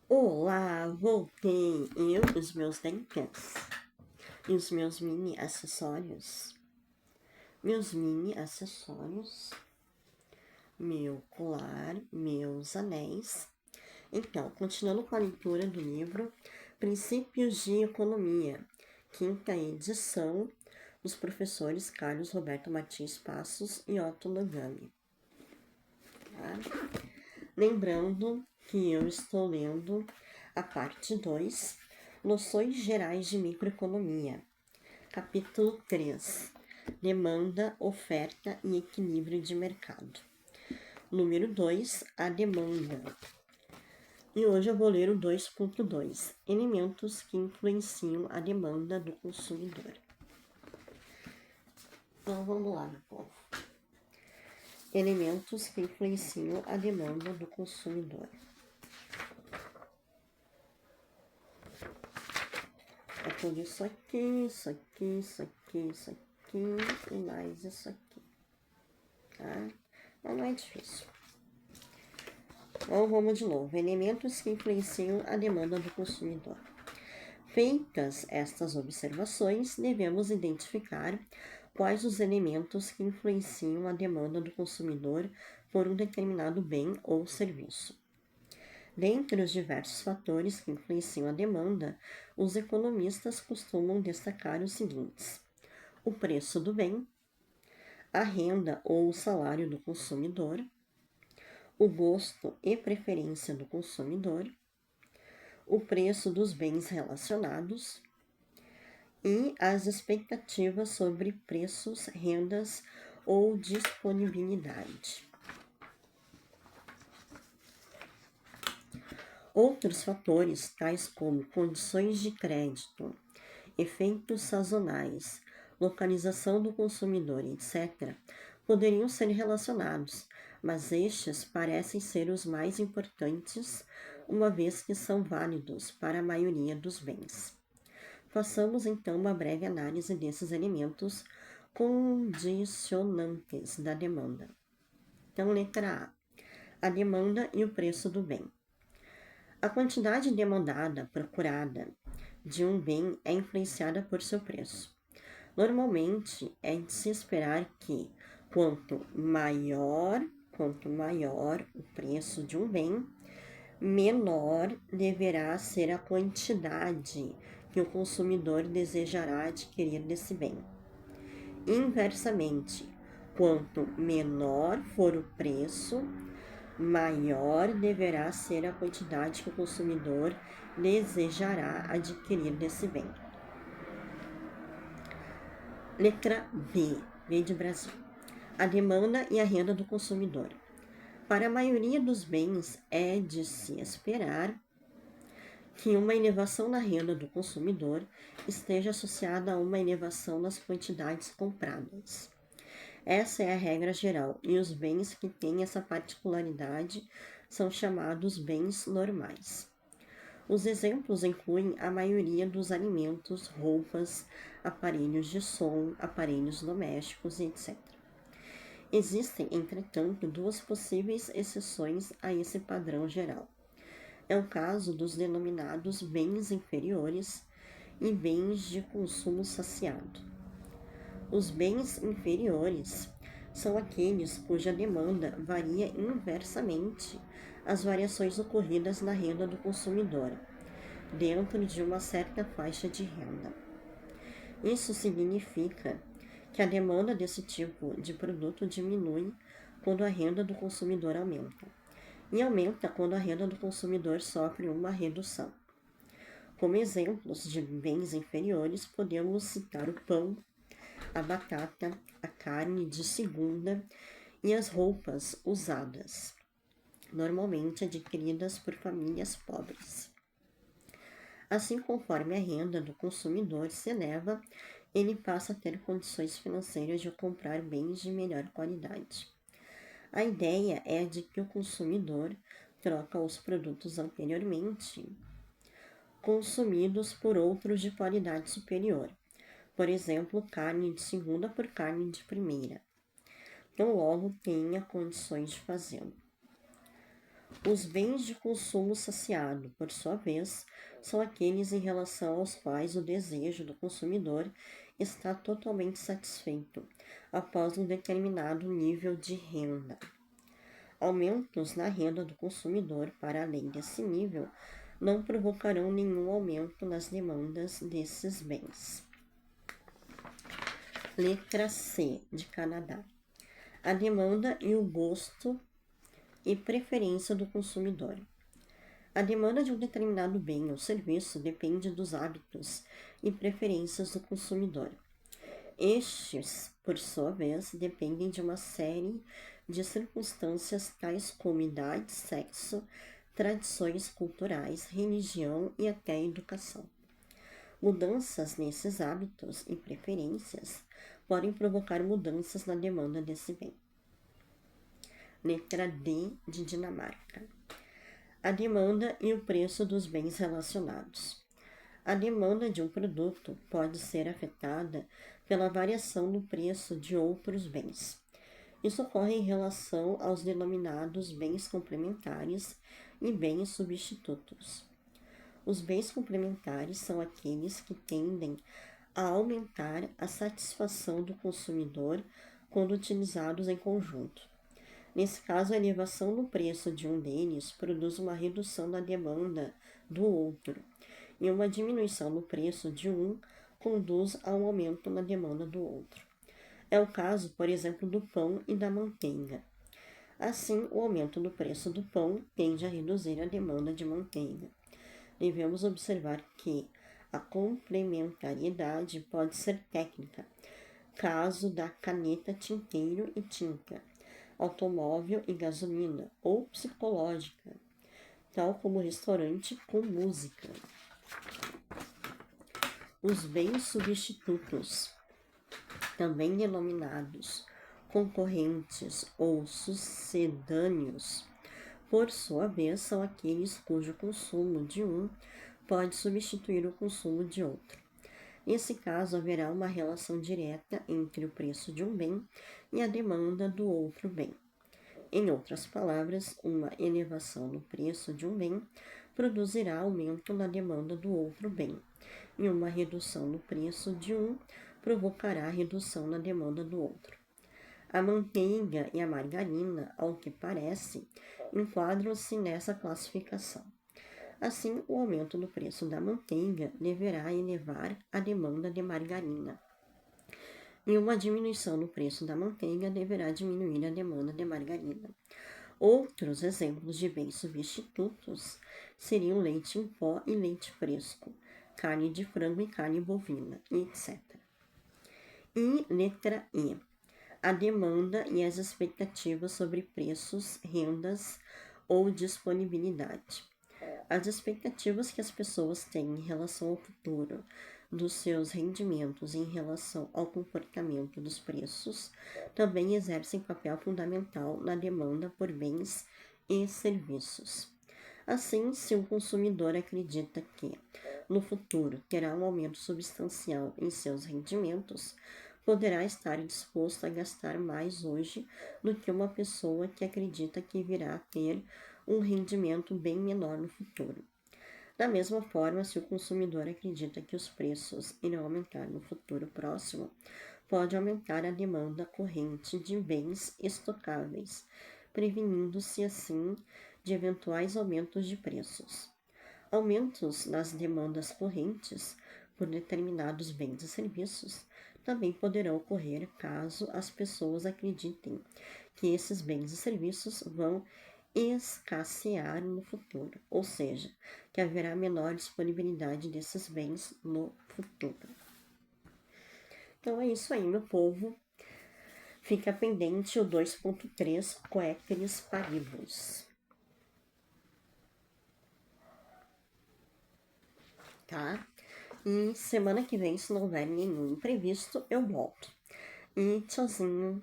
Olá, voltei! Eu, os meus dentes e os meus mini acessórios. Meu colar, meus anéis. Então, continuando com a leitura do livro Princípios de Economia, quinta edição, dos professores Carlos Roberto Martins Passos e Otto Lagami. Tá? Lembrando que eu estou lendo a parte 2, Noções Gerais de Microeconomia, capítulo 3, Demanda, Oferta e Equilíbrio de Mercado. Número 2, a demanda. E hoje eu vou ler o 2.2, elementos que influenciam a demanda do consumidor. Então vamos lá, meu povo. Elementos que influenciam a demanda do consumidor. É tudo isso aqui e mais isso aqui, tá? Não é difícil. Então vamos de novo. Elementos que influenciam a demanda do consumidor. Feitas estas observações, devemos identificar quais os elementos que influenciam a demanda do consumidor por um determinado bem ou serviço. Dentre os diversos fatores que influenciam a demanda, os economistas costumam destacar os seguintes: o preço do bem, a renda ou o salário do consumidor, o gosto e preferência do consumidor, o preço dos bens relacionados e as expectativas sobre preços, rendas ou disponibilidade. Outros fatores, tais como condições de crédito, efeitos sazonais, localização do consumidor, etc., poderiam ser relacionados, mas estes parecem ser os mais importantes, uma vez que são válidos para a maioria dos bens. Façamos então uma breve análise desses elementos condicionantes da demanda. Então, letra A demanda e o preço do bem. A quantidade demandada, procurada, de um bem é influenciada por seu preço. Normalmente, é de se esperar que, quanto maior o preço de um bem, menor deverá ser a quantidade que o consumidor desejará adquirir desse bem. Inversamente, quanto menor for o preço, maior deverá ser a quantidade que o consumidor desejará adquirir desse bem. Letra B, B de Brasil. A demanda e a renda do consumidor. Para a maioria dos bens, é de se esperar que uma elevação na renda do consumidor esteja associada a uma elevação nas quantidades compradas. Essa é a regra geral, e os bens que têm essa particularidade são chamados bens normais. Os exemplos incluem a maioria dos alimentos, roupas, aparelhos de som, aparelhos domésticos, etc. Existem, entretanto, duas possíveis exceções a esse padrão geral. É o caso dos denominados bens inferiores e bens de consumo saciado. Os bens inferiores são aqueles cuja demanda varia inversamente às variações ocorridas na renda do consumidor, dentro de uma certa faixa de renda. Isso significa que a demanda desse tipo de produto diminui quando a renda do consumidor aumenta, e aumenta quando a renda do consumidor sofre uma redução. Como exemplos de bens inferiores, podemos citar o pão, a batata, a carne de segunda e as roupas usadas, normalmente adquiridas por famílias pobres. Assim, conforme a renda do consumidor se eleva, ele passa a ter condições financeiras de comprar bens de melhor qualidade. A ideia é de que o consumidor troca os produtos anteriormente consumidos por outros de qualidade superior, por exemplo, carne de segunda por carne de primeira. Então, logo tenha condições de fazê-lo. Os bens de consumo saciado, por sua vez, são aqueles em relação aos quais o desejo do consumidor está totalmente satisfeito após um determinado nível de renda. Aumentos na renda do consumidor para além desse nível não provocarão nenhum aumento nas demandas desses bens. Letra C, de Canadá. A demanda e o gosto e preferência do consumidor. A demanda de um determinado bem ou serviço depende dos hábitos e preferências do consumidor. Estes, por sua vez, dependem de uma série de circunstâncias tais como idade, sexo, tradições culturais, religião e até educação. Mudanças nesses hábitos e preferências podem provocar mudanças na demanda desse bem. Letra D, de Dinamarca. A demanda e o preço dos bens relacionados. A demanda de um produto pode ser afetada pela variação no preço de outros bens. Isso ocorre em relação aos denominados bens complementares e bens substitutos. Os bens complementares são aqueles que tendem a aumentar a satisfação do consumidor quando utilizados em conjunto. Nesse caso, a elevação no preço de um deles produz uma redução da demanda do outro, e uma diminuição no preço de um conduz a um aumento na demanda do outro. É o caso, por exemplo, do pão e da manteiga. Assim, o aumento do preço do pão tende a reduzir a demanda de manteiga. Devemos observar que a complementariedade pode ser técnica, caso da caneta, tinteiro e tinta, automóvel e gasolina, ou psicológica, tal como restaurante com música. Os bens substitutos, também denominados concorrentes ou sucedâneos, por sua vez, são aqueles cujo consumo de um pode substituir o consumo de outro. Nesse caso, haverá uma relação direta entre o preço de um bem e a demanda do outro bem. Em outras palavras, uma elevação no preço de um bem produzirá aumento na demanda do outro bem, e uma redução no preço de um provocará redução na demanda do outro. A manteiga e a margarina, ao que parece, enquadram-se nessa classificação. Assim, o aumento do preço da manteiga deverá elevar a demanda de margarina, e uma diminuição no preço da manteiga deverá diminuir a demanda de margarina. Outros exemplos de bens substitutos seriam leite em pó e leite fresco, carne de frango e carne bovina, etc. E letra E. A demanda e as expectativas sobre preços, rendas ou disponibilidade. As expectativas que as pessoas têm em relação ao futuro, dos seus rendimentos em relação ao comportamento dos preços, também exercem papel fundamental na demanda por bens e serviços. Assim, se um consumidor acredita que, no futuro, terá um aumento substancial em seus rendimentos, poderá estar disposto a gastar mais hoje do que uma pessoa que acredita que virá a ter um rendimento bem menor no futuro. Da mesma forma, se o consumidor acredita que os preços irão aumentar no futuro próximo, pode aumentar a demanda corrente de bens estocáveis, prevenindo-se assim de eventuais aumentos de preços. Aumentos nas demandas correntes por determinados bens e serviços também poderão ocorrer caso as pessoas acreditem que esses bens e serviços vão escassear no futuro, ou seja, que haverá menor disponibilidade desses bens no futuro. Então é isso aí, meu povo. Fica pendente o 2.3 Coeteris Paribus. Tá? E semana que vem, se não houver nenhum imprevisto, eu volto. E tchauzinho.